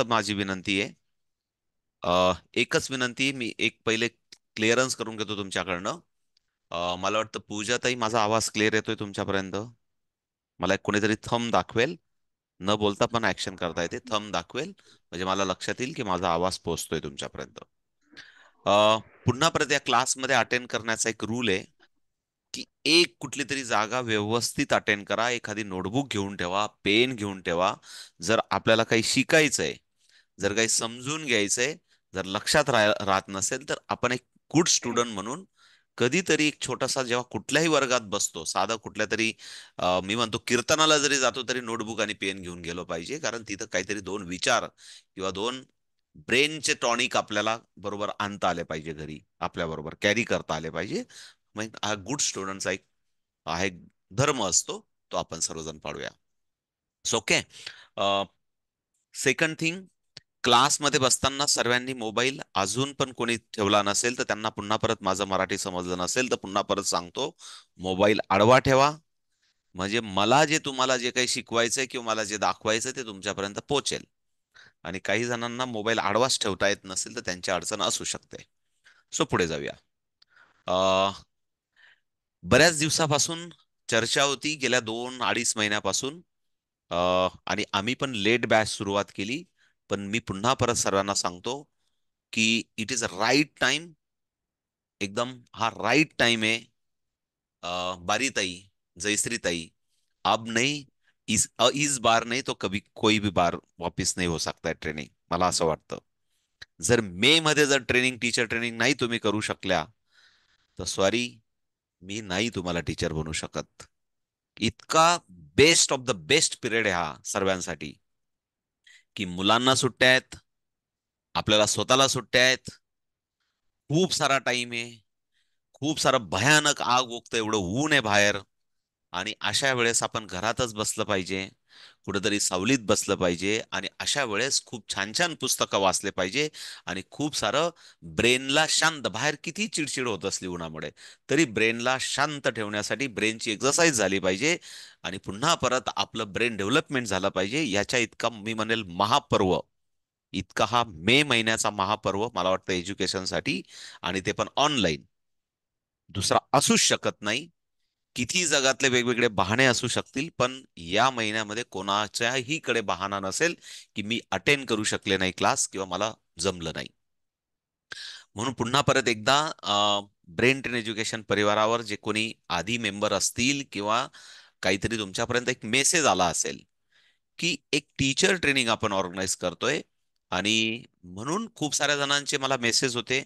फक्त माझी विनंती आहे. एकच विनंती, मी एक पहिले क्लिअरन्स करून घेतो तुमच्याकडनं. मला वाटतं पूजाताई, माझा आवाज क्लिअर येतोय तुमच्यापर्यंत? मला एक कोणीतरी थंब दाखवेल, न बोलता पण ऍक्शन करता येते, थंब दाखवेल म्हणजे मला लक्षात येईल की माझा आवाज पोहोचतोय तुमच्यापर्यंत. पुन्हा परत या क्लासमध्ये अटेंड करण्याचा एक रूल आहे की एक कुठली तरी जागा व्यवस्थित अटेंड करा. एखादी नोटबुक घेऊन ठेवा, पेन घेऊन ठेवा. जर आपल्याला काही शिकायचंय, जर काही समजून घ्यायचंय, जर लक्षात राहत नसेल, तर आपण एक गुड स्टुडंट म्हणून कधीतरी एक छोटासा, जेव्हा कुठल्याही वर्गात बसतो, साधा कुठल्या तरी मी म्हणतो कीर्तनाला जरी जातो तरी नोटबुक आणि पेन घेऊन गेलो पाहिजे. कारण तिथं काहीतरी दोन विचार किंवा दोन ब्रेनचे टॉनिक आपल्याला बरोबर आणता आले पाहिजे, घरी आपल्या बरोबर कॅरी करता आले पाहिजे. मग हा गुड स्टुडंटचा एक आहे धर्म असतो, तो आपण सर्वजण पाळूया. So okay. सेकंड थिंग, क्लासमध्ये बसताना सर्वांनी मोबाईल अजून पण कोणी ठेवला नसेल तर त्यांना पुन्हा परत, माझं मराठी समजलं नसेल तर पुन्हा परत सांगतो, मोबाईल आडवा ठेवा. म्हणजे मला जे तुम्हाला जे काही शिकवायचंय किंवा मला जे दाखवायचं ते तुमच्यापर्यंत पोहोचेल. आणि काही जणांना मोबाईल आडवाच ठेवता येत नसेल तर त्यांची अडचण असू शकते. सो पुढे जाऊया. बऱ्याच दिवसापासून चर्चा होती, गेल्या 2-2.5 महिन्यापासून. आणि आम्ही पण लेट बॅच सुरुवात केली. पण मी पुन्हा परत सर्वांना सांगतो की it is a right time. एकदम हा राईट टाइम आहे. बारीताई, जयश्रीताई, अब नहीं, इस बार नहीं तो कभी कोई भी बार वापिस नहीं हो सकता है ट्रेनिंग, मला असं वाटतं. जर मे मध्ये जर ट्रेनिंग, टीचर ट्रेनिंग नाही तुम्ही करू शकल्या, तर सॉरी, मी नाही तुम्हाला टीचर बनवू शकत. इतका best of the best period आहे हा सर्वांसाठी, की मुलांना सुट्ट्या आहेत, आपल्याला स्वतःला सुट्ट्या आहेत, खूप सारा टाइम आहे, खूप सारं भयानक आग ओकतं, एवढं ऊन आहे बाहेर. आणि अशा वेळेस आपण घरातच बसलं पाहिजे, कुठेतरी सावलीत बसलं पाहिजे, आणि अशा वेळेस खूप छान छान पुस्तकं वाचले पाहिजे. आणि खूप सारं ब्रेनला शांत, बाहेर किती चिडचिड होत असली उन्हामुळे, तरी ब्रेनला शांत ठेवण्यासाठी ब्रेनची एक्सरसाइज झाली पाहिजे. आणि पुन्हा परत आपलं ब्रेन डेव्हलपमेंट झालं पाहिजे. याच्या इतका मी म्हणेल महापर्व, इतका हा मे महिन्याचा महापर्व मला वाटतं एज्युकेशनसाठी, आणि ते पण ऑनलाईन, दुसरा असूच शकत नाही. किती जगातले वेगवेगळे बहाणे असू शकतील, पण या महिन्यामध्ये कोणाच्याही कडे बहाणा नसेल की मी अटेंड करू शकले नाही क्लास किंवा मला जमलं नाही. म्हणून पुन्हा परत एकदा, ब्रेन ट्रेन एज्युकेशन परिवारावर जे कोणी आधी मेंबर असतील किंवा काहीतरी तुमच्यापर्यंत एक मेसेज आला असेल की एक टीचर ट्रेनिंग आपण ऑर्गनाईज करतोय. आणि म्हणून खूप साऱ्या जणांचे मला मेसेज होते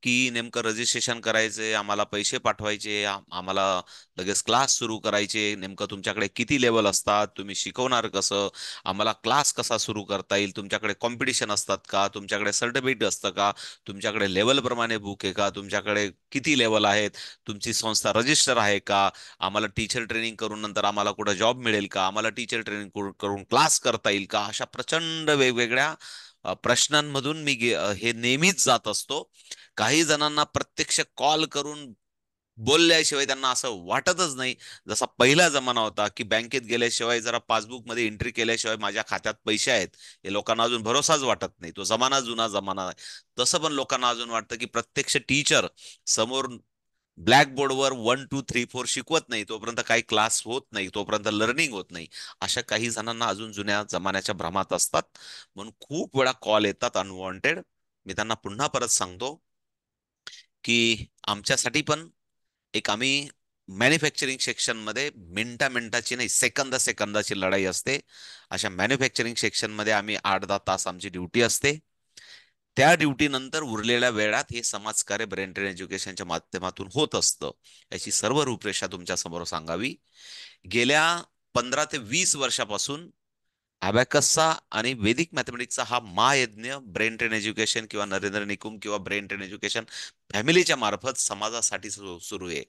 की नेमकं रजिस्ट्रेशन करायचंय, आम्हाला पैसे पाठवायचे, आम्हाला लगेच क्लास सुरू करायचे, नेमकं तुमच्याकडे किती लेवल असतात, तुम्ही शिकवणार कसं, आम्हाला क्लास कसा सुरू करता येईल, तुमच्याकडे कॉम्पिटिशन असतात का, तुमच्याकडे सर्टिफिकेट असतं का, तुमच्याकडे लेवल प्रमाणे बुक आहे का, तुमच्याकडे किती लेवल आहेत, तुमची संस्था रजिस्टर आहे का, आम्हाला टीचर ट्रेनिंग करून नंतर आम्हाला कुठं जॉब मिळेल का, आम्हाला टीचर ट्रेनिंग करून क्लास करता येईल का, अशा प्रचंड वेगवेगळ्या प्रश्नांमधून मी हे नेहमीच जात असतो. काही जणांना प्रत्यक्ष कॉल करून बोलल्याशिवाय त्यांना असं वाटतच नाही, जसा पहिला जमाना होता की बँकेत गेल्याशिवाय, जरा पासबुक मध्ये एंट्री केल्याशिवाय माझ्या खात्यात पैसे आहेत, हे लोकांना अजून भरोसाच वाटत नाही. तो जमाना जुना जमाना आहे. तसं पण लोकांना अजून वाटतं की प्रत्यक्ष टीचर समोर ब्लॅकबोर्डवर 1 2 3 4 शिकवत नाही तोपर्यंत काही क्लास होत नाही, तोपर्यंत लर्निंग होत नाही. अशा काही जणांना अजून जुन्या जमान्याच्या भ्रमात असतात. म्हणून खूप वेळा कॉल येतात अनवॉन्टेड. मी त्यांना पुन्हा परत सांगतो की आमच्यासाठी पण एक, आम्ही मॅन्युफॅक्चरिंग सेक्शनमध्ये मिनिटा मिनिटाची नाही, सेकंदा सेकंदाची लढाई असते. अशा मॅन्युफॅक्चरिंग सेक्शनमध्ये आम्ही 8-10 तास आमची ड्युटी असते. त्या ड्युटी नंतर उरलेल्या वेळात हे समाजकार्य ब्रेन ट्रेन एज्युकेशनच्या माध्यमातून होत असतं. याची सर्व रूपरेषा तुमच्या समोर सांगावी. गेल्या 15 ते 20 वर्षापासून अबॅकसचा आणि वेदिक मॅथमॅटिक्सचा हा महायज्ञ ब्रेन ट्रेन एज्युकेशन किंवा नरेंद्र निकुम किंवा ब्रेन ट्रेन एज्युकेशन फॅमिलीच्या मार्फत समाजासाठी सुरू आहे.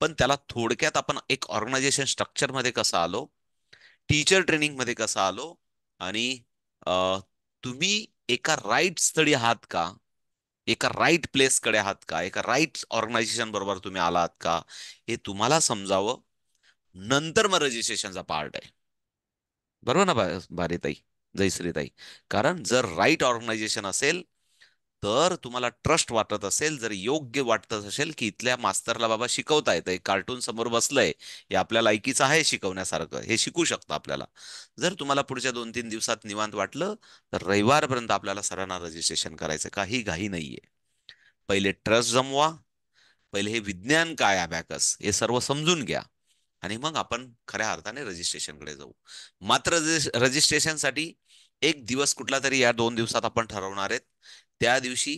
पण त्याला थोडक्यात आपण एक ऑर्गनायझेशन स्ट्रक्चर मध्ये कसं आलो, टीचर ट्रेनिंग मध्ये कसं आलो, आणि तुम्ही एका राईट स्थळी आहात का, एका राईट प्लेसकडे आहात का, एका राईट ऑर्गनायझेशन बरोबर तुम्ही आलात का, हे तुम्हाला समजावं. नंतर मग रजिस्ट्रेशनचा पार्ट आहे. बरोबर ना, भारीताई? जयश्रीताई. कारण जर राईट ऑर्गनायझेशन असेल, तर तुम्हाला ट्रस्ट वाटत असेल, जर योग्य वाटत असेल की इथल्या मास्तरला बाबा शिकवता येतंय, कार्टून समोर बसलंय, हे आपल्या लायकीचं आहे शिकवण्यासारखं, हे शिकू शकतं आपल्याला. जर तुम्हाला पुढच्या 2-3 दिवसात निवांत वाटलं, तर रविवारपर्यंत आपल्याला सरांना रजिस्ट्रेशन करायचं, काही घाई नाहीये. पहिले ट्रस्ट जमवा, पहिले हे विज्ञान काय अबॅकस हे सर्व समजून घ्या, आणि मग आपण खऱ्या अर्थाने रजिस्ट्रेशनकडे जाऊ. मात्र रजिस्ट्रेशनसाठी एक दिवस कुठला तरी या 2 दिवसात आपण ठरवणार आहेत. त्या दिवशी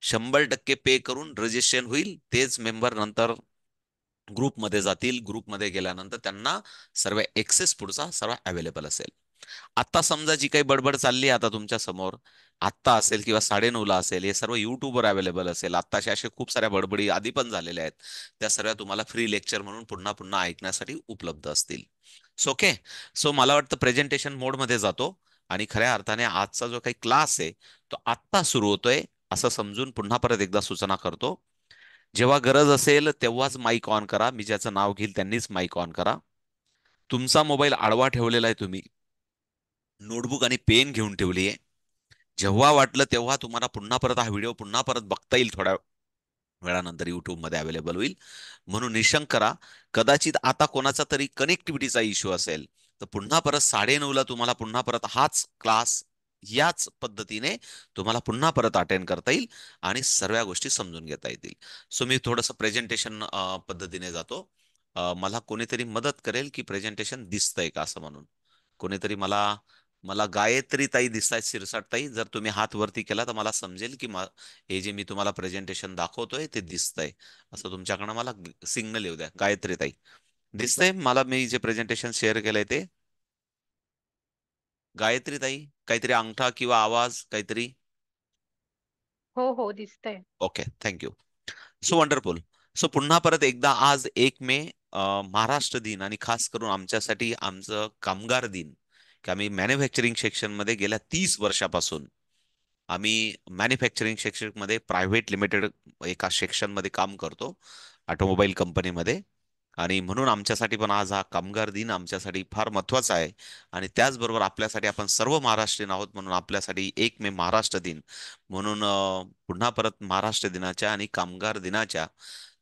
100% पे करून रजिस्ट्रेशन होईल. तेच मेंबर नंतर ग्रुपमध्ये जातील. ग्रुपमध्ये गेल्यानंतर त्यांना सर्व एक्सेस पुढचा सर्व अवेलेबल असेल. आता समजा जी काही बडबड चालली आहे आता तुमच्या समोर, आत्ता असेल किंवा 9:30ला असेल, हे सर्व युट्यूबवर अवेलेबल असेल. आत्ताशा असे खूप साऱ्या बडबडी आधी पण झालेल्या आहेत. त्या सर्व तुम्हाला फ्री लेक्चर म्हणून पुन्हा पुन्हा ऐकण्यासाठी उपलब्ध असतील. So okay. सो मला वाटतं प्रेझेंटेशन मोडमध्ये जातो, आणि खऱ्या अर्थाने आजचा जो काही क्लास आहे तो आत्ता सुरू होतोय असं समजून पुन्हा परत एकदा सूचना करतो. जेव्हा गरज असेल तेव्हाच माईक ऑन करा. मी ज्याचं नाव घेईल त्यांनीच माईक ऑन करा. तुमचा मोबाईल आडवा ठेवलेला आहे तुम्ही, नोटबुक आणि पेन घेऊन ठेवली आहे. जेव्हा वाटलं तेव्हा तुम्हाला पुन्हा परत हा व्हिडिओ पुन्हा परत बघता येईल, थोड्या वेळानंतर युट्यूबमध्ये अवेलेबल होईल. म्हणून निशंक करा. कदाचित आता कोणाचा तरी कनेक्टिव्हिटीचा इश्यू असेल, तर पुन्हा परत 9:30ला तुम्हाला पुन्हा परत हाच क्लास याच पद्धतीने तुम्हाला पुन्हा परत अटेंड करता येईल, आणि सर्व गोष्टी समजून घेता येतील. सो मी थोडंसं प्रेझेंटेशन पद्धतीने जातो. मला कोणीतरी मदत करेल की प्रेझेंटेशन दिसतंय का असं म्हणून. कोणीतरी मला मला गायत्री ताई दिसतायत, शिरसाट ताई. जर तुम्ही हात वरती केला तर मला समजेल की हे जे मी तुम्हाला प्रेझेंटेशन दाखवतोय ते दिसतंय. असं तुमच्याकडनं मला सिग्नल येऊ द्या. गायत्री ताई, दिसतंय मला मी जे प्रेझेंटेशन शेअर केलंय ते? गायत्री ताई, काहीतरी अंगठा किंवा आवाज काहीतरी? हो हो दिसतंय. Okay, thank you. So wonderful. So पुन्हा परत एकदा आज 1 मे, महाराष्ट्र दिन, आणि खास करून आमच्यासाठी आमचं कामगार दिन, की आम्ही मॅन्युफॅक्चरिंग सेक्शनमध्ये गेल्या 30 वर्षापासून आम्ही मॅन्युफॅक्चरिंग सेक्शनमध्ये प्रायव्हेट लिमिटेड एका सेक्शनमध्ये काम करतो, ऑटोमोबाईल कंपनीमध्ये. आणि म्हणून आमच्यासाठी पण आज हा कामगार दिन आमच्यासाठी फार महत्वाचा आहे. आणि त्याचबरोबर आपल्यासाठी, आपण सर्व महाराष्ट्रीयन आहोत म्हणून आपल्यासाठी 1 मे महाराष्ट्र दिन म्हणून, पुन्हा परत महाराष्ट्र दिनाच्या आणि कामगार दिनाच्या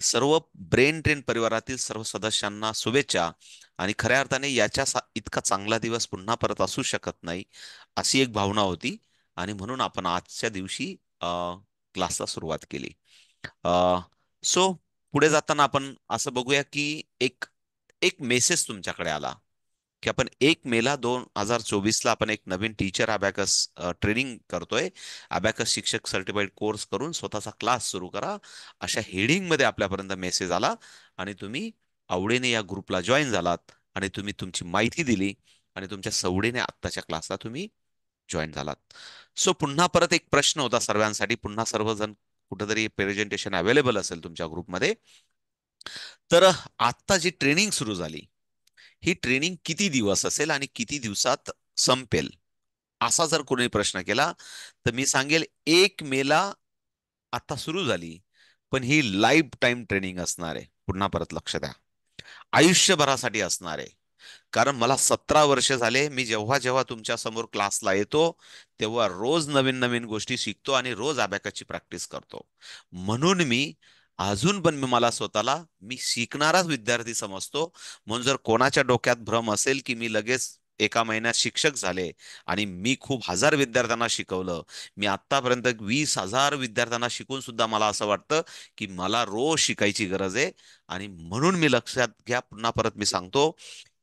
सर्व ब्रेन ट्रेन परिवारातील सर्व सदस्यांना शुभेच्छा. आणि खऱ्या अर्थाने इतका चांगला दिवस पुन्हा परत असू शकत नाही, अशी एक भावना होती. आणि म्हणून आपण आजच्या दिवशी क्लासला सुरुवात केली. सो पुढे जाताना आपण असं बघूया की एक एक मेसेज तुमच्याकडे आला, की आपण 1 मे 2024ला आपण एक नवीन टीचर अबॅकस ट्रेनिंग करतोय. अबॅकस शिक्षक सर्टिफाईड कोर्स करून स्वतःचा क्लास सुरू करा, अशा हेडिंग मध्ये आपल्यापर्यंत मेसेज आला. आणि तुम्ही आवडीने या ग्रुपला जॉईन झालात, आणि तुम्ही तुमची माहिती दिली, आणि तुमच्या सवडीने आत्ताच्या क्लासला तुम्ही जॉईन झालात. सो पुन्हा परत एक प्रश्न होता सर्वांसाठी, पुन्हा सर्वजण कुठेतरी प्रेझेंटेशन अवेलेबल असेल तुमच्या ग्रुपमध्ये, तर आत्ता जी ट्रेनिंग सुरू झाली, ही ट्रेनिंग किती दिवस असेल आणि किती दिवसात संपेल, असा जर कोणी प्रश्न केला, तर मी सांगेल 1 मे आता सुरू झाली, पण ही लाईफ टाईम ट्रेनिंग असणार आहे. पुन्हा परत लक्ष द्या, आयुष्यभरासाठी असणार आहे. कारण मला 17 वर्ष झाले, मी जेव्हा जेव्हा तुमच्या समोर क्लासला येतो, तेव्हा रोज नवीन नवीन गोष्टी शिकतो आणि रोज अबॅकसची प्रॅक्टिस करतो. म्हणून मी अजून पण मला स्वतःला मी शिकणाराच विद्यार्थी समजतो. म्हणून जर कोणाच्या डोक्यात भ्रम असेल की मी लगेच एका महिन्यात शिक्षक झाले आणि मी खूप हजार विद्यार्थ्यांना शिकवलं, मी आतापर्यंत 20,000 विद्यार्थ्यांना शिकून सुद्धा मला असं वाटतं की मला रोज शिकायची गरज आहे. आणि म्हणून मी लक्षात घ्या, पुन्हा परत मी सांगतो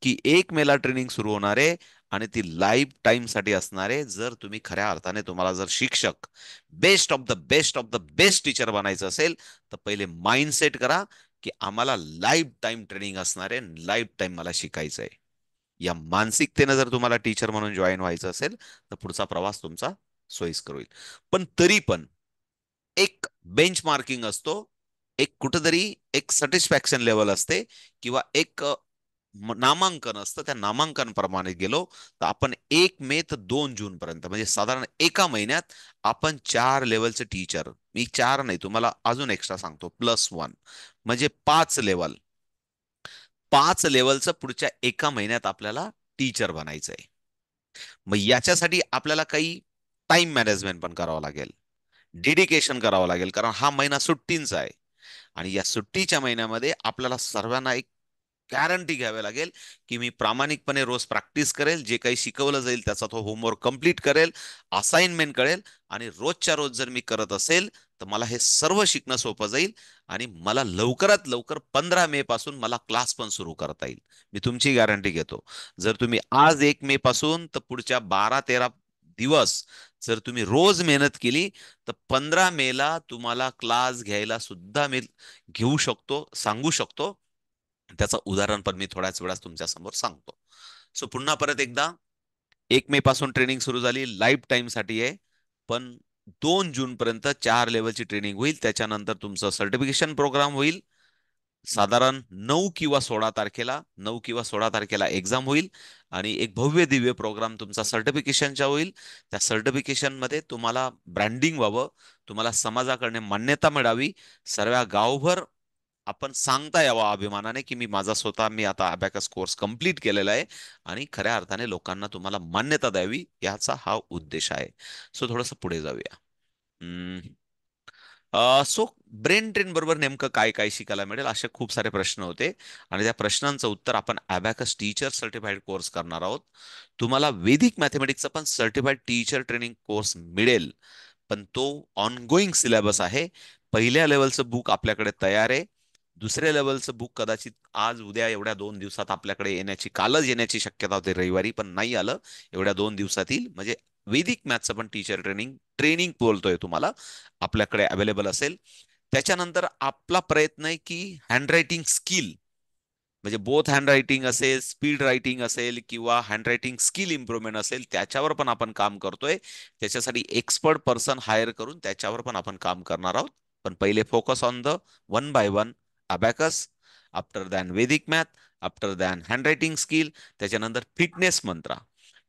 की 1 मे ट्रेनिंग सुरू होणार आहे, आणि ती लाईफ टाईम साठी असणार आहे. जर तुम्ही खऱ्या अर्थाने तुम्हाला जर शिक्षक, best of the best teacher बनायचं असेल, तर पहिले माइंड सेट करा की आम्हाला लाईफ टाईम ट्रेनिंग असणार आहे, लाईफ टाईम मला शिकायचं आहे. या मानसिकतेनं जर तुम्हाला टीचर म्हणून जॉईन व्हायचं असेल, तर पुढचा प्रवास तुमचा सोयीस्कर होईल. पण तरी पण एक बेंच मार्किंग असतो, एक कुठेतरी एक सॅटिस्फॅक्शन लेवल असते, किंवा एक नामांकन असतं. त्या नामांकन गेलो, तर आपण 1 मे ते 2 जून पर्यंत, म्हणजे साधारण एका महिन्यात आपण 4 लेवलचे टीचर, मी 4 नाही तुम्हाला अजून एक्स्ट्रा सांगतो, +1, म्हणजे 5 लेवल, 5 लेवलचं पुढच्या एका महिन्यात आपल्याला टीचर बनायचंय. मग याच्यासाठी आपल्याला काही टाइम मॅनेजमेंट पण करावं लागेल, डेडिकेशन करावं लागेल, कारण हा महिना सुट्टींचा आहे. आणि या सुट्टीच्या महिन्यामध्ये आपल्याला सर्वांना एक गॅरंटी घ्यावी लागेल की मी प्रामाणिकपणे रोज प्रॅक्टिस करेल, जे काही शिकवलं जाईल त्याचा तो होमवर्क कंप्लीट करेल, असाइनमेंट करेल, आणि रोजच्या रोज जर मी करत असेल तर मला हे सर्व शिकणं सोपं जाईल. आणि मला लवकरात लवकर 15 मे पासून मला क्लास पण सुरू करता येईल. मी तुमची गॅरंटी घेतो. जर तुम्ही आज 1 मे पासून तर पुढच्या 12-13 दिवस जर तुम्ही रोज मेहनत केली तर 15 मेला तुम्हाला क्लास घ्यायला सुद्धा मी घेऊ शकतो, सांगू शकतो. त्याचं उदाहरण पण मी थोड्याच वेळात तुमच्या समोर सांगतो. सो पुन्हा परत एकदा, 1 मे पासून ट्रेनिंग सुरू झाली, लाईफ टाईम साठी आहे. पण 2 जून पर्यंत 4 लेवलची ट्रेनिंग होईल. त्याच्यानंतर तुमचं सर्टिफिकेशन प्रोग्राम होईल. साधारण 9 किंवा 16 तारखेला, 9 किंवा 16 तारखेला एक्झाम होईल. आणि एक भव्य दिव्य प्रोग्राम तुमचा सर्टिफिकेशनचा होईल. त्या सर्टिफिकेशन मध्ये तुम्हाला ब्रँडिंग व्हावं, तुम्हाला समाजाकडे मान्यता मिळावी, सर्व गावभर आपण सांगता यावा अभिमानाने की मी आता अबॅकस कोर्स कंप्लीट केलेला आहे. आणि खऱ्या अर्थाने लोकांना तुम्हाला मान्यता द्यावी, याचा हा उद्देश आहे. सो थोडंसं पुढे जाऊया. सो ब्रेन ट्रेन बरोबर नेमकं काय काय शिकायला मिळेल, असे खूप सारे प्रश्न होते. आणि त्या प्रश्नांचं उत्तर आपण अबॅकस टीचर सर्टिफाईड कोर्स करणार आहोत. तुम्हाला वेदिक मॅथमॅटिक्सचा पण सर्टिफाईड टीचर ट्रेनिंग कोर्स मिळेल. पण तो ऑनगोईंग सिलेबस आहे. पहिल्या लेवलचं बुक आपल्याकडे तयार आहे. दुसऱ्या लेवलचं बुक कदाचित आज उद्या एवढ्या 2 दिवसात आपल्याकडे येण्याची, कालच येण्याची शक्यता होती रविवारी, पण नाही आलं. एवढ्या 2 दिवसातील म्हणजे वेदिक मॅथचं पण टीचर ट्रेनिंग ट्रेनिंग बोलतोय तुम्हाला, आपल्याकडे अवेलेबल असेल. त्याच्यानंतर आपला प्रयत्न आहे की हँडरायटिंग स्किल, म्हणजे बोथ हँड रायटिंग असेल, स्पीड रायटिंग असेल, किंवा हँड रायटिंग स्किल इम्प्रुव्हमेंट असेल, त्याच्यावर पण आपण काम करतोय. त्याच्यासाठी एक्सपर्ट पर्सन हायर करून त्याच्यावर पण आपण काम करणार आहोत. पण पहिले focus on the one by one abacus, after than Vedic math, after than hand writing skill, त्याच्यानंतर फिटनेस मंत्रा.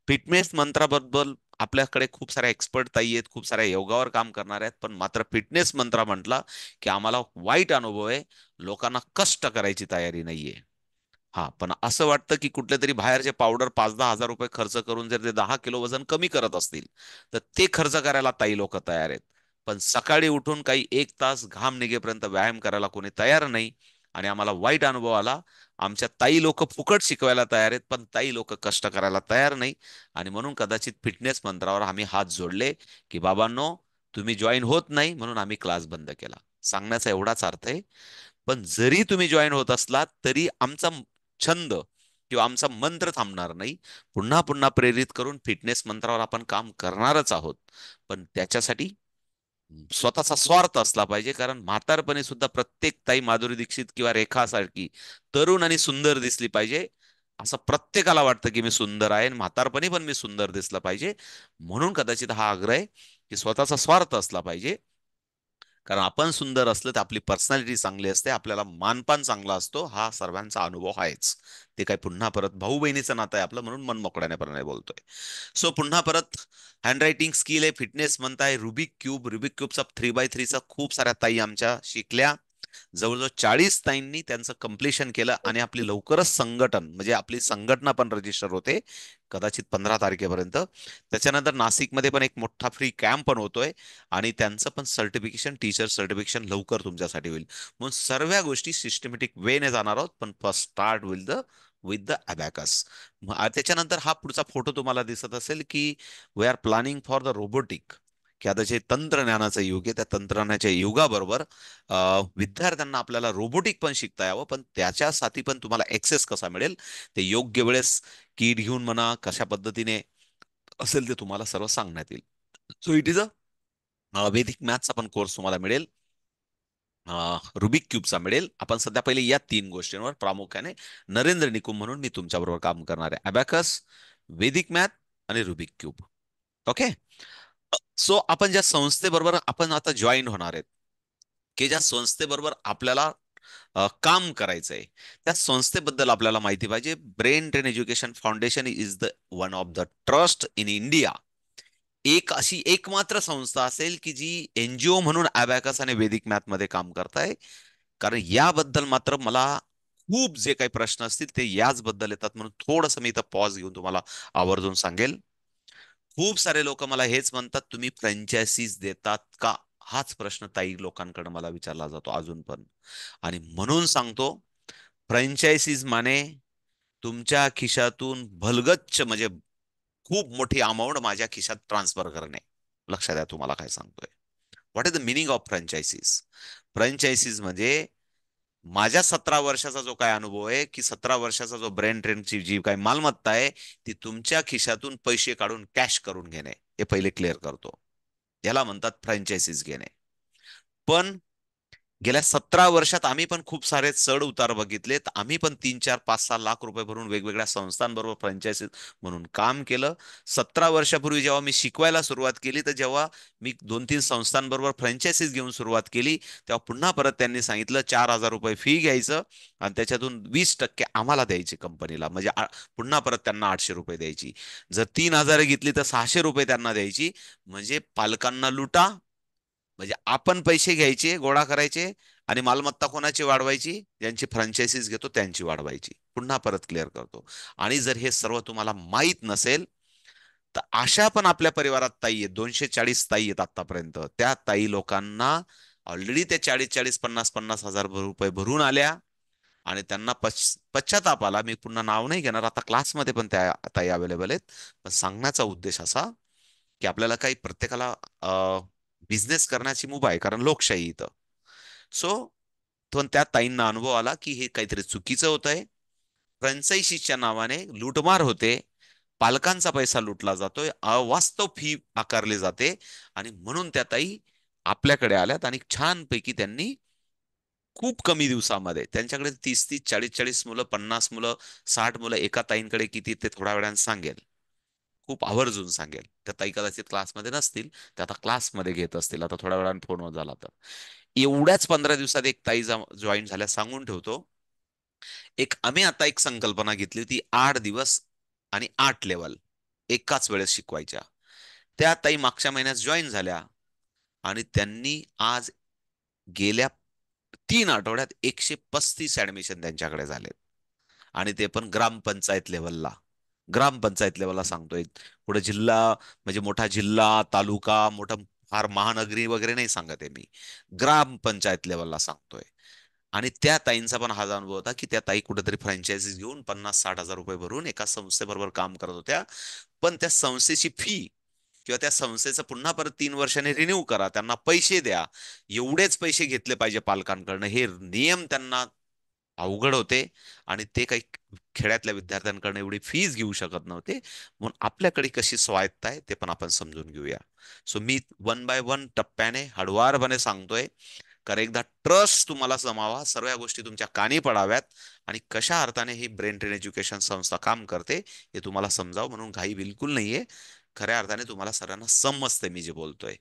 फिटनेस मंत्राबद्दल आपल्याकडे खूप साऱ्या एक्सपर्ट ताई आहेत, खूप साऱ्या योगावर काम करणार आहेत. पण मात्र फिटनेस मंत्रा म्हटला की आम्हाला वाईट अनुभव आहे, लोकांना कष्ट करायची तयारी नाहीये. हा, पण असं वाटतं की कुठले तरी बाहेरचे पावडर 5-10 हजार रुपये खर्च करून जर ते 10 किलो वजन कमी करत असतील तर ते खर्च करायला ताई लोक तयार आहेत. पण सकाळी उठून काही 1 तास घाम निघेपर्यंत व्यायाम करायला कोणी तयार नाही. आणि आम्हाला वाईट अनुभव आला. आमच्या ताई लोक फुकट शिकवायला तयार आहेत, पण ताई लोक कष्ट करायला तयार नाही. आणि म्हणून कदाचित फिटनेस मंत्रावर आम्ही हात जोडले की बाबांनो, तुम्ही जॉईन होत नाही म्हणून आम्ही क्लास बंद केला. सांगण्याचा एवढाच अर्थ आहे. पण जरी तुम्ही जॉईन होत असलात तरी आमचा छंद किंवा आमचा मंत्र थांबणार नाही. पुन्हा पुन्हा प्रेरित करून फिटनेस मंत्रावर आपण काम करणारच आहोत. पण त्याच्यासाठी स्वतःचा स्वार्थ असला पाहिजे, कारण म्हातारपणी सुद्धा प्रत्येक ताई माधुरी दीक्षित किंवा रेखासारखी तरुण आणि सुंदर दिसली पाहिजे. असं प्रत्येकाला वाटतं की मी सुंदर आहे आणि म्हातारपणी पण मी सुंदर दिसलं पाहिजे. म्हणून कदाचित हा आग्रह आहे की स्वतःचा स्वार्थ असला पाहिजे. कारण आपण सुंदर असलं तर आपली पर्सनॅलिटी चांगली असते, आपल्याला मानपान चांगला असतो, हा सर्वांचा अनुभव आहेच. ते काय पुन्हा परत भाऊ बहिणीचं नातं आहे आपलं, म्हणून मन मोकळ्याने बोलतोय. सो पुन्हा परत हँड रायटिंग स्किल आहे, फिटनेस म्हणताय, रुबिक क्यूबचा 3x3चा खूप साऱ्या ताई आमच्या शिकल्या. जवळजवळ 40 ताईंनी त्यांचं कम्प्लिशन केलं. आणि आपली लवकरच संघटन, म्हणजे आपली संघटना पण रजिस्टर होते कदाचित 15 तारखेपर्यंत. त्याच्यानंतर नाशिकमध्ये पण एक मोठा फ्री कॅम्प पण होतोय. आणि त्यांचं पण सर्टिफिकेशन, टीचर सर्टिफिकेशन लवकर तुमच्यासाठी होईल. म्हणून सर्व गोष्टी सिस्टमॅटिक वेने जाणार आहोत. पण first start with the abacus. त्याच्यानंतर हा पुढचा फोटो तुम्हाला दिसत असेल की we are planning for the robotic, की आता जे तंत्रज्ञानाचं युग आहे, त्या तंत्रज्ञानाच्या युगाबरोबर विद्यार्थ्यांना आपल्याला रोबोटिक पण शिकता यावं. पण त्याच्यासाठी पण तुम्हाला ऍक्सेस कसा मिळेल, ते योग्य वेळेस किट घेऊन म्हणा, कशा पद्धतीने असेल ते तुम्हाला सर्व सांगण्यात येईल. सो इट इज वैदिक मॅथचा पण कोर्स तुम्हाला मिळेल. रुबिक क्यूबचा मिळेल. आपण सध्या पहिले या 3 गोष्टींवर प्रामुख्याने, नरेंद्र निकुम म्हणून मी तुमच्याबरोबर काम करणार आहे, अबॅकस, वेदिक मॅथ आणि रुबिक क्यूब. ओके. सो आपण ज्या संस्थेबरोबर आपण आता जॉईन होणार आहेत, की ज्या संस्थेबरोबर आपल्याला काम करायचंय, त्या संस्थेबद्दल आपल्याला माहिती पाहिजे. Brain train education foundation is the one of the trust in India. एक अशी एकमात्र संस्था असेल की जी एनजीओ म्हणून अबॅकस आणि वेदिक मॅथ मध्ये काम करताय. कारण याबद्दल मात्र मला खूप जे काही प्रश्न असतील ते याच बद्दल येतात, म्हणून थोडंसं मी इथं पॉज घेऊन तुम्हाला आवर्जून सांगेल. खूप सारे लोक मला हेच म्हणतात, तुम्ही फ्रँचायसीज देतात का? हाच प्रश्न ताई लोकांकडे मला विचारला जातो अजून पण. आणि म्हणून सांगतो, फ्रँचायसीज माने तुमच्या खिशातून भलगच्च म्हणजे खूप मोठी अमाऊंट माझ्या खिशात ट्रान्सफर करणे. लक्षात द्या तुम्हाला काय सांगतोय. What is the meaning of franchisees? Franchisees म्हणजे माझ्या 17 वर्षाचा जो काय अनुभव आहे, की 17 वर्षाचा जो ब्रेन ट्रेनची जी काही मालमत्ता आहे, ती तुमच्या खिशातून पैसे काढून कॅश करून घेणे, हे पहिले क्लिअर करतो. याला म्हणतात फ्रँचायसीज घेणे. पण गेल्या 17 वर्षात आम्ही पण खूप सारे चढ उतार बघितलेत. आम्ही पण 3, 4, 5, 6 लाख रुपये भरून वेगवेगळ्या संस्थांबरोबर फ्रँचायझी म्हणून काम केलं. 17 वर्षापूर्वी जेव्हा मी शिकवायला सुरुवात केली, तर जेव्हा मी 2, 3 संस्थांबरोबर फ्रँचायझीज घेऊन सुरुवात केली, तेव्हा पुन्हा परत त्यांनी सांगितलं 4,000 रुपये फी घ्यायचं आणि त्याच्यातून 20% आम्हाला द्यायची कंपनीला. म्हणजे पुन्हा परत त्यांना 800 रुपये द्यायची. जर 3,000 घेतली तर 600 रुपये त्यांना द्यायची. म्हणजे पालकांना लुटा, म्हणजे आपण पैसे घ्यायचे, गोळा करायचे आणि मालमत्ता कोणाची वाढवायची? ज्यांची फ्रँचायझीज घेतो त्यांची वाढवायची. पुन्हा परत क्लिअर करतो. आणि जर हे सर्व तुम्हाला माहीत नसेल, तर अशा पण आपल्या परिवारात ताई आहेत, 240 ताई आहेत आतापर्यंत. त्या ताई लोकांना ऑलरेडी त्या 40-40, 50-50 हजार रुपये भरून आल्या आणि त्यांना पश्चाताप आला. मी पुन्हा नाव नाही घेणार, आता क्लासमध्ये पण त्या ताई अवेलेबल आहेत. पण सांगण्याचा उद्देश असा, की आपल्याला काही प्रत्येकाला बिझनेस करण्याची मुभा आहे, कारण लोकशाही इथं. सो पण त्या ताईंना अनुभव आला की हे काहीतरी चुकीचं होत आहे. फ्रँचायझीच्या नावाने लूटमार होते, पालकांचा पैसा लुटला जातोय, अवास्तव फी आकारली जाते. आणि म्हणून त्या ताई आपल्याकडे आल्यात आणि छानपैकी त्यांनी खूप कमी दिवसामध्ये त्यांच्याकडे 30-30, 40-40 मुलं, 50 मुलं, 60 मुलं, एका ताईंकडे किती ते थोड्या वेळाने सांगेल. खूप आवर्जून सांगेल. त्या ताई कदाचित क्लासमध्ये नसतील, त्या आता क्लासमध्ये घेत असतील, आता थोड्या वेळाने फोनवर झाला तर. एवढ्याच 15 दिवसात एक ताई जॉईन झाल्या, सांगून ठेवतो. आम्ही आता एक संकल्पना घेतली होती, 8 दिवस आणि 8 लेवल एकाच वेळेस शिकवायच्या. त्या ताई मागच्या महिन्यात जॉईन झाल्या आणि त्यांनी आज गेल्या 3 आठवड्यात 135 ऍडमिशन त्यांच्याकडे झाले. आणि ते पण ग्रामपंचायत लेवलला. ग्रामपंचायत लेवलला सांगतोय. पुढे जिल्हा, म्हणजे मोठा जिल्हा, तालुका, मोठा फार महानगरी वगैरे नाही सांगत आहे मी. ग्रामपंचायत लेवलला सांगतोय. आणि त्या ताईंचा पण हा अनुभव होता, की त्या ताई कुठेतरी फ्रँचायझी घेऊन 50-60 हजार रुपये भरून एका संस्थेबरोबर काम करत होत्या. पण त्या संस्थेची फी किंवा त्या संस्थेचं पुन्हा परत 3 वर्षांनी रिन्यू करा, त्यांना पैसे द्या, एवढेच पैसे घेतले पाहिजे पालकांकडनं, हे नियम त्यांना अवघड होते. आणि ते काही खेड्यातल्या विद्यार्थ्यांकडनं एवढी फीज घेऊ शकत नव्हते. म्हणून आपल्याकडे कशी स्वायत्ता आहे ते पण आपण समजून घेऊया. So me one by one टप्प्याने हळुवारपणे सांगतोय, कारण एकदा ट्रस्ट तुम्हाला जमावा, सर्व या गोष्टी तुमच्या कानी पडाव्यात आणि कशा अर्थाने ही ब्रेन ट्रेन एज्युकेशन संस्था काम करते हे तुम्हाला समजावं. म्हणून घाई बिलकुल नाहीये. खऱ्या अर्थाने तुम्हाला सर्वांना समजते मी जे बोलतोय.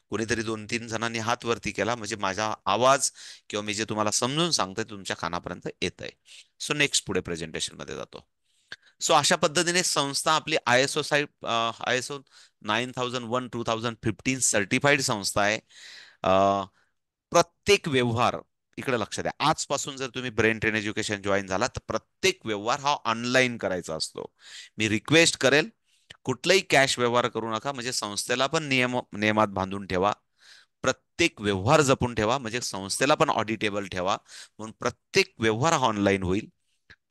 कोणीतरी 2-3 जणांनी हात वरती केला म्हणजे माझा आवाज किंवा मी जे तुम्हाला समजून सांगतोय तुमच्या कानापर्यंत येत आहे. सो नेक्स्ट पुढे प्रेझेंटेशन मध्ये जातो. सो अशा पद्धतीने संस्था आपली आय एस ओ 9001-2015 सर्टिफाईड संस्था आहे. प्रत्येक व्यवहार, इकडे लक्ष द्या, आजपासून जर तुम्ही ब्रेन ट्रेन एज्युकेशन जॉईन झाला तर प्रत्येक व्यवहार हा ऑनलाईन करायचा असतो. मी रिक्वेस्ट करेल, कुठलाही कॅश व्यवहार करू नका, म्हणजे संस्थेला पण नियमात बांधून ठेवा. प्रत्येक व्यवहार जपून ठेवा, म्हणजे संस्थेला पण ऑडिटेबल ठेवा. म्हणून प्रत्येक व्यवहार हा ऑनलाईन होईल.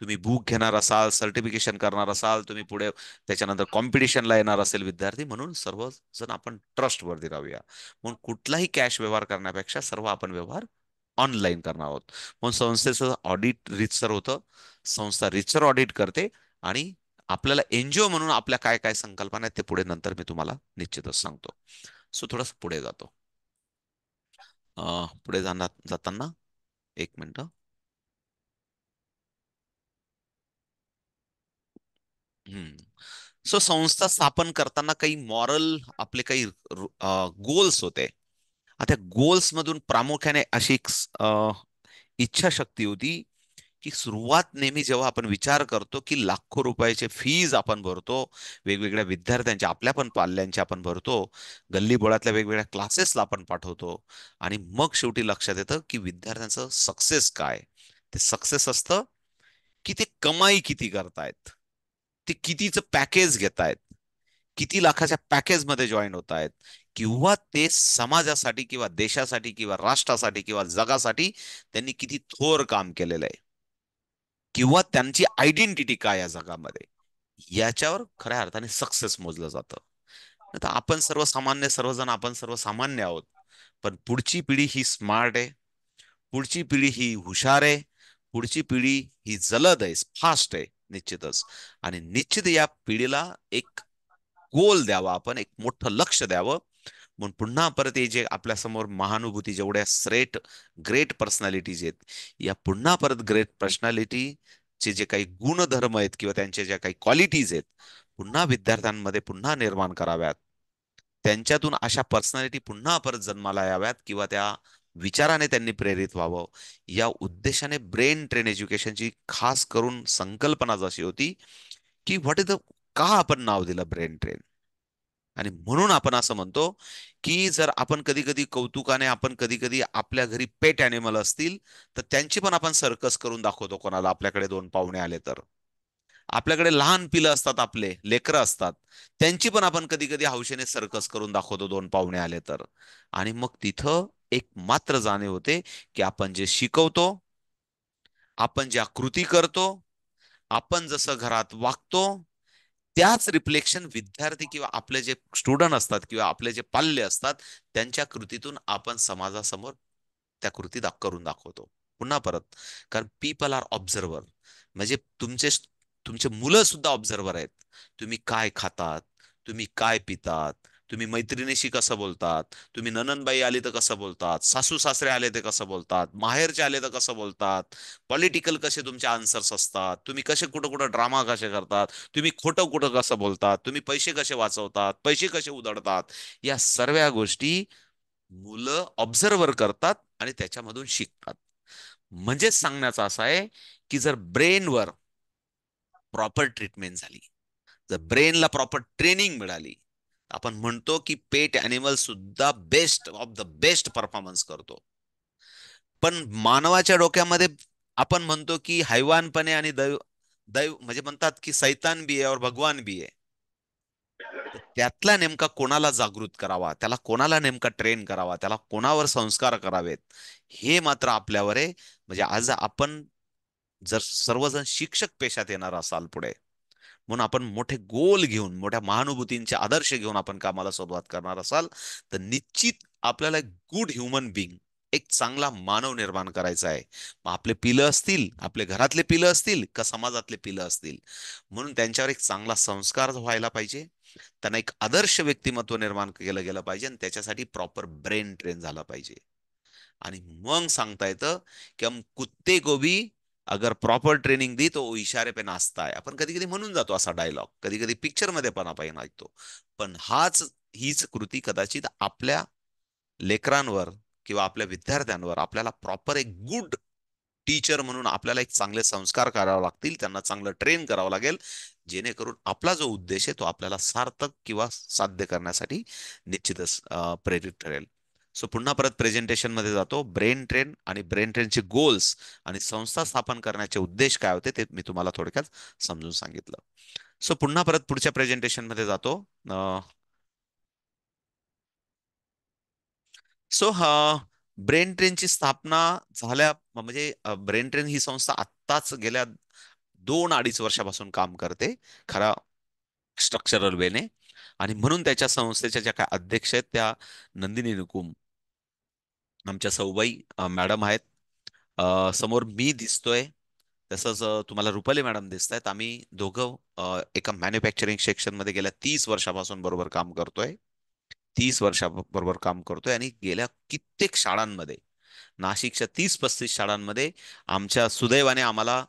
तुम्ही बुक घेणार असाल, सर्टिफिकेशन करणार असाल, तुम्ही पुढे त्याच्यानंतर कॉम्पिटिशनला येणार असेल विद्यार्थी, म्हणून सर्वजण आपण ट्रस्टवरती राहूया. म्हणून कुठलाही कॅश व्यवहार करण्यापेक्षा सर्व आपण व्यवहार ऑनलाईन करणार आहोत. म्हणून संस्थेचं ऑडिट रितसर होतं, संस्था रितसर ऑडिट करते. आणि आपल्याला एनजीओ म्हणून आपल्या काय काय संकल्पना आहेत ते पुढे नंतर मी तुम्हाला निश्चितच सांगतो. सो थोडस पुढे जातो. पुढे जाताना एक मिनिट. हम्म. सो संस्था स्थापन करताना काही मॉरल आपले काही गोल्स होते. आता गोल्स मधून प्रामुख्याने अशी एक इच्छाशक्ती होती, की सुरुवात नेहमी जेव्हा आपण विचार करतो की लाखो रुपयाचे फीज आपण भरतो, वेगवेगळ्या विद्यार्थ्यांच्या, आपल्या पण पाल्यांच्या आपण भरतो, गल्लीबोळातल्या वेगवेगळ्या क्लासेसला आपण पाठवतो, आणि मग शेवटी लक्षात येतं की विद्यार्थ्यांचं सक्सेस काय. ते सक्सेस असतं की ते कमाई किती करतायत, ते कितीचं पॅकेज घेतायत, किती लाखाच्या पॅकेजमध्ये जॉईन होत आहेत, किंवा ते समाजासाठी किंवा देशासाठी किंवा राष्ट्रासाठी किंवा जगासाठी त्यांनी किती थोर काम केलेलं आहे, किंवा त्यांची आयडेंटिटी काय या जगामध्ये, याच्यावर खऱ्या अर्थाने सक्सेस मोजलं जातं. आता आपण सर्वसामान्य, सर्वजण आपण सर्वसामान्य आहोत, पण पुढची पिढी ही स्मार्ट आहे, पुढची पिढी ही हुशार आहे, पुढची पिढी ही जलद आहे, फास्ट आहे निश्चितच. आणि निश्चित या पिढीला एक गोल द्यावा, आपण एक मोठं लक्ष द्यावं. म्हणून पुन्हा परत हे जे आपल्या समोर महानुभूती जेवढ्या ग्रेट पर्सनॅलिटीज आहेत, या पुन्हा परत ग्रेट पर्सनॅलिटीचे जे काही गुणधर्म आहेत किंवा त्यांच्या ज्या काही क्वालिटीज आहेत, पुन्हा विद्यार्थ्यांमध्ये पुन्हा निर्माण कराव्यात. त्यांच्यातून अशा पर्सनॅलिटी पुन्हा परत जन्माला याव्यात, किंवा त्या विचाराने त्यांनी प्रेरित व्हावं. या उद्देशाने ब्रेन ट्रेन एज्युकेशनची खास करून संकल्पना जशी होती, की व्हॉट इज द, का आपण नाव दिलं ब्रेन ट्रेन. आणि म्हणून आपण असं म्हणतो, की जर आपण कधी कधी कौतुकाने, आपण कधी कधी आपल्या घरी पेट अॅनिमल असतील, तर त्यांची पण आपण सर्कस करून दाखवतो कोणाला, आपल्याकडे दोन पाहुणे आले तर. आपल्याकडे लहान पिलं असतात, आपले लेकरं असतात, त्यांची पण आपण कधी कधी हौशेने सर्कस करून दाखवतो दोन पाहुणे आले तर. आणि मग तिथं एक मात्र जाणीव होते, की आपण जे शिकवतो, आपण ज्या कृती करतो, आपण जसं घरात वागतो, त्याच रिफ्लेक्शन विद्यार्थी किंवा आपले जे स्टुडंट असतात किंवा आपले जे पाल्य असतात, त्यांच्या कृतीतून आपण समाजासमोर त्या कृती करून दाखवतो. पुन्हा परत, कारण पीपल आर ऑब्झर्वर. म्हणजे तुमचे मुलं सुद्धा ऑब्झर्वर आहेत. तुम्ही काय खातात, तुम्ही काय पितात, तुम्ही मैत्रिणीशी कसं बोलतात, तुम्ही ननंदबाई आली तर कसं बोलतात, सासू सासरे आले तर कसं बोलतात, माहेरचे आले तर कसं बोलतात, पॉलिटिकल कसे तुमचे आन्सर्स असतात, तुम्ही कसे कुठं कुठं ड्रामा कसे करतात, तुम्ही खोटं कुठं कसं बोलतात, तुम्ही पैसे कसे वाचवतात, पैसे कसे उधळतात, या सर्व गोष्टी मुलं ऑब्झर्व्ह करतात आणि त्याच्यामधून शिकतात. म्हणजेच सांगण्याचं असं आहे, की जर ब्रेनवर प्रॉपर ट्रीटमेंट झाली, जर ब्रेनला प्रॉपर ट्रेनिंग मिळाली, आपण म्हणतो की पेट अॅनिमल सुद्धा best of the best performance करतो. पण मानवाच्या डोक्यामध्ये आपण म्हणतो की हैवानपणे आणि दैव दैव म्हणजे म्हणतात की सैतान भी आहे और भगवान भी आहे. तर त्यातला नेमका कोणाला जागृत करावा, त्याला कोणाला नेमका ट्रेन करावा, त्याला कोणावर संस्कार करावेत, हे मात्र आपल्यावर आहे. म्हणजे आज आपण जर सर्वजण शिक्षक पेशात येणार असाल पुढे, म्हणून आपण मोठे गोल घेऊन, मोठ्या महानुभूतींचे आदर्श घेऊन आपण कामाला सुरुवात करणार असाल, तर निश्चित आपल्याला एक गुड ह्युमन बिंग, एक चांगला मानव निर्माण करायचा आहे. मग आपले पिलं असतील, आपले घरातले पिलं असतील का समाजातले पिलं असतील, म्हणून त्यांच्यावर एक चांगला संस्कार व्हायला पाहिजे. त्यांना एक आदर्श व्यक्तिमत्व निर्माण केलं गेलं पाहिजे, आणि त्याच्यासाठी प्रॉपर ब्रेन ट्रेन झाला पाहिजे. आणि मग सांगता येतं की हम कुत्ते को भी अगर प्रॉपर ट्रेनिंग दी तो वो इशारे पे नाचता है. आपण कधी कधी म्हणून जातो असा डायलॉग, कधी कधी पिक्चर मध्ये पण आपण ऐकतो. पण हीच कृती कदाचित आपल्या लेकरांवर किंवा आपल्या विद्यार्थ्यांवर आपल्याला प्रॉपर एक गुड टीचर म्हणून आपल्याला एक चांगले संस्कार करावे लागतील, त्यांना चांगलं ट्रेन करावं लागेल, जेणेकरून आपला जो उद्देश आहे तो आपल्याला सार्थक किंवा साध्य करण्यासाठी निश्चितच प्रेरित ठरेल. सो पुन्हा परत प्रेझेंटेशन मध्ये जातो. ब्रेन ट्रेन आणि ब्रेन ट्रेनचे गोल्स आणि संस्था स्थापन करण्याचे उद्देश काय होते ते मी तुम्हाला थोडक्यात समजून सांगितलं. सो पुन्हा परत पुढच्या प्रेझेंटेशन मध्ये जातो. सो हा, ब्रेन ट्रेनची स्थापना झाल्या म्हणजे ब्रेन ट्रेन ही संस्था आत्ताच गेल्या 2-2.5 वर्षापासून काम करते, खरा स्ट्रक्चरल वेने. आणि म्हणून त्याच्या संस्थेच्या ज्या काय अध्यक्ष आहेत त्या नंदिनी नुकुम, आमच्या सौबाई मॅडम आहेत. समोर मी दिसतोय, तसंच तुम्हाला रुपाली मॅडम दिसत आहेत. आम्ही दोघं एका मॅन्युफॅक्चरिंग सेक्शन मध्ये गेल्या 30 वर्षापासून बरोबर काम करतोय. 30 वर्षाबरोबर काम करतोय, आणि गेल्या कित्येक शाळांमध्ये, नाशिकच्या 30-35 शाळांमध्ये आमच्या सुदैवाने आम्हाला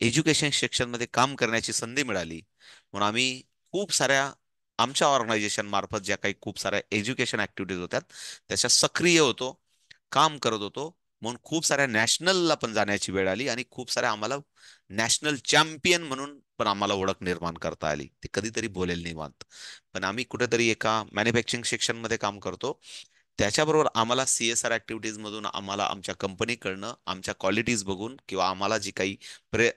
एज्युकेशन सेक्शनमध्ये काम करण्याची संधी मिळाली. म्हणून आम्ही खूप साऱ्या आमच्या ऑर्गनायझेशन मार्फत ज्या काही खूप साऱ्या एज्युकेशन ऍक्टिव्हिटीज होत्या त्याच्या सक्रिय होतो, काम करत होतो. म्हणून खूप साऱ्या नॅशनलला पण जाण्याची वेळ आली, आणि खूप साऱ्या आम्हाला नॅशनल चॅम्पियन म्हणून पण आम्हाला ओळख निर्माण करता आली. ते कधीतरी बोलेल निवांत. पण आम्ही कुठेतरी एका मॅन्युफॅक्चरिंग सेक्शन मध्ये काम करतो. त्याच्याबरोबर आम्हाला CSR ऍक्टिव्हिटीज मधून आम्हाला आमच्या कंपनीकडनं आमच्या क्वालिटीज बघून किंवा आम्हाला जी काही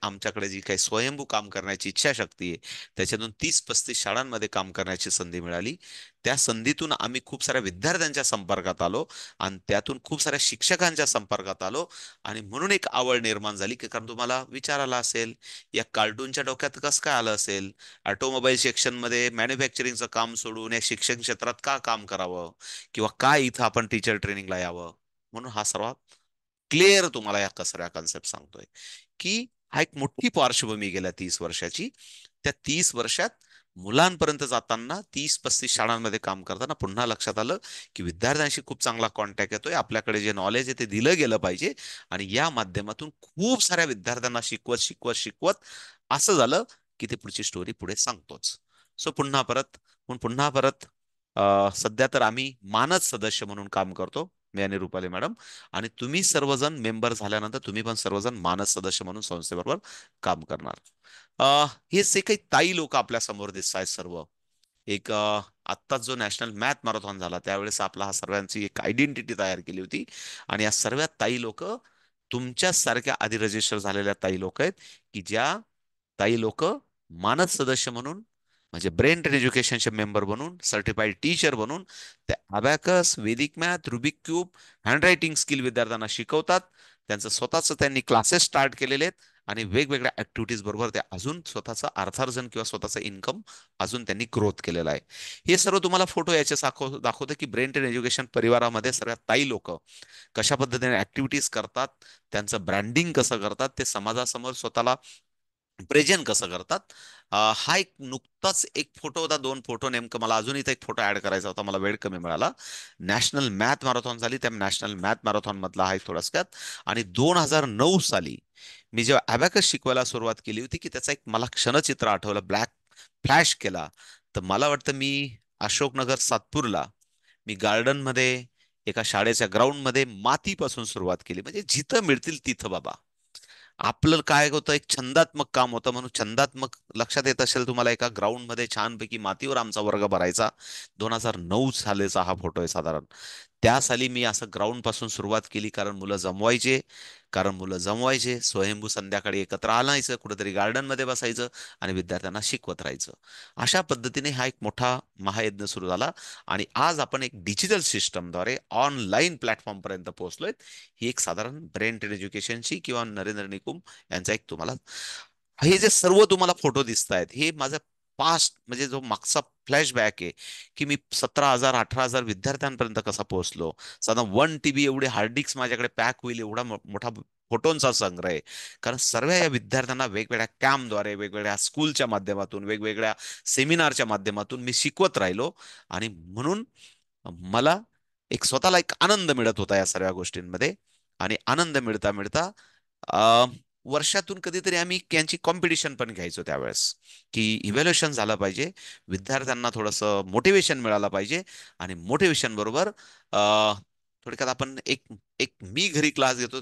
आमच्याकडे जी काही स्वयंभू काम करण्याची इच्छाशक्ती आहे, त्याच्यातून 30-35 शाळांमध्ये काम करण्याची संधी मिळाली. त्या संधीतून आम्ही खूप साऱ्या विद्यार्थ्यांच्या संपर्कात आलो आणि त्यातून खूप साऱ्या शिक्षकांच्या संपर्कात आलो. आणि म्हणून एक आवड निर्माण झाली, की कारण तुम्हाला विचार आला असेल, या कार्टूनच्या डोक्यात कसं काय आलं असेल, ऑटोमोबाईल सेक्शनमध्ये मॅन्युफॅक्चरिंगचं काम सोडून या शिक्षण क्षेत्रात का काम करावं, किंवा काय इथं आपण टीचर ट्रेनिंगला यावं. म्हणून हा सर्वात क्लिअर तुम्हाला या कसऱ्या कन्सेप्ट सांगतोय, की हा एक मोठी पार्श्वभूमी गेल्या 30 वर्षाची. त्या 30 वर्षात मुलांपर्यंत जाताना 30-35 शाळांमध्ये काम करताना पुन्हा लक्षात आलं, की विद्यार्थ्यांशी खूप चांगला कॉन्टॅक्ट येतोय, आपल्याकडे जे नॉलेज आहे ते दिलं गेलं पाहिजे. आणि या माध्यमातून खूप साऱ्या विद्यार्थ्यांना शिकवत शिकवत शिकवत असं झालं, की ते पुढची स्टोरी पुढे सांगतोच. सो पुन्हा परत सध्या तर आम्ही मानद सदस्य म्हणून काम करतो, मी आणि रुपाली मॅडम. आणि तुम्ही सर्वजण मेंबर झाल्यानंतर तुम्ही पण सर्वजण मानद सदस्य म्हणून संस्थेबरोबर काम करणार. हे जे काही ताई लोक आपल्या समोर दिसत आहेत सर्व, एक आत्ताच जो नॅशनल मॅथ मॅरेथॉन झाला त्यावेळेस आपला हा सर्वांची एक आयडेंटिटी तयार केली होती. आणि या सर्व ताई लोक तुमच्याच सारख्या आधी रजिस्टर झालेल्या ताई लोक आहेत, की ज्या ताई लोक मानद सदस्य म्हणून, म्हणजे ब्रेन ट्रेन एज्युकेशनचे मेंबर बनून, सर्टिफाईड टीचर बनून त्या abacus, Vedic math, Rubik cube, handwriting skill विद्यार्थ्यांना शिकवतात. त्यांचं स्वतःच त्यांनी क्लासेस स्टार्ट केलेले आहेत. आणि वेगवेगळ्या ऍक्टिव्हिटीज बरोबर ते अजून स्वतःचं अर्थार्जन किंवा स्वतःचं इन्कम अजून त्यांनी ग्रोथ केलेला आहे. हे सर्व तुम्हाला फोटो याचे दाखवतं, की ब्रेन ट्रेन एज्युकेशन परिवारामध्ये सर्वात ताई लोक कशा पद्धतीने ऍक्टिव्हिटीज करतात, त्यांचं ब्रँडिंग कसं करतात, ते समाजासमोर स्वतःला प्रेझेंट कसं करतात. हा एक नुकताच एक फोटो होता, 2 फोटो नेमकं मला अजून इथे एक फोटो ऍड करायचा होता, मला वेळ कमी मिळाला. नॅशनल मॅथ मॅरेथॉन झाली, त्या नॅशनल मॅथ मॅरेथॉन मधला हा एक थोडक्यात. आणि 2009 साली मी जेव्हा अबॅकस शिकवायला सुरुवात केली होती, की त्याचा एक मला क्षणचित्र आठवलं, ब्लॅक फ्लॅश केला. तर मला वाटतं मी अशोकनगर सातपूरला मी गार्डन मध्ये एका शाळेच्या ग्राउंड मध्ये मातीपासून सुरुवात केली, म्हणजे जिथं मिळतील तिथं बाबा. आपलं काय होतं, एक छंदात्मक काम होतं, म्हणून छंदात्मक लक्षात येत असेल तुम्हाला, एका ग्राउंड मध्ये छानपैकी मातीवर आमचा वर्ग भरायचा. 2009 सालीचा हा फोटो आहे साधारण. त्या साली मी असं ग्राउंड पासून सुरुवात केली, कारण मुलं जमवायचे स्वयंभू संध्याकाळी एकत्र आणायचं, कुठेतरी गार्डन मध्ये बसायचं आणि विद्यार्थ्यांना शिकवत राहायचं. अशा पद्धतीने हा एक मोठा महायज्ञ सुरू झाला. आणि आज आपण एक डिजिटल सिस्टमद्वारे ऑनलाईन प्लॅटफॉर्म पर्यंत पोहोचलोय. ही एक साधारण ब्रेन ट्रेन एज्युकेशनची किंवा नरेंद्र निकुम यांचा एक तुम्हाला, हे जे सर्व तुम्हाला फोटो दिसत आहेत, हे माझा पास्ट म्हणजे जो मागचा फ्लॅशबॅक आहे, की मी 17,000 18,000 विद्यार्थ्यांपर्यंत कसा पोहोचलो. साधारण 1 TB एवढे हार्ड डिस्क माझ्याकडे पॅक होईल एवढा मोठा फोटोंचा संग्रह आहे. कारण सर्व या विद्यार्थ्यांना वेगवेगळ्या कॅम्पद्वारे, वेगवेगळ्या स्कूलच्या माध्यमातून, वेगवेगळ्या सेमिनारच्या माध्यमातून मी शिकवत राहिलो. आणि म्हणून मला एक स्वतःला एक आनंद मिळत होता या सर्व गोष्टींमध्ये. आणि आनंद मिळता मिळता अ, वर्षातून कधीतरी आम्ही यांची कॉम्पिटिशन पण घ्यायचो त्यावेळेस, की इव्हॅल्युएशन झालं पाहिजे, विद्यार्थ्यांना थोडंसं मोटिवेशन मिळालं पाहिजे. आणि मोटिवेशन बरोबर थोडक्यात आपण एक एक मी घरी क्लास घेतो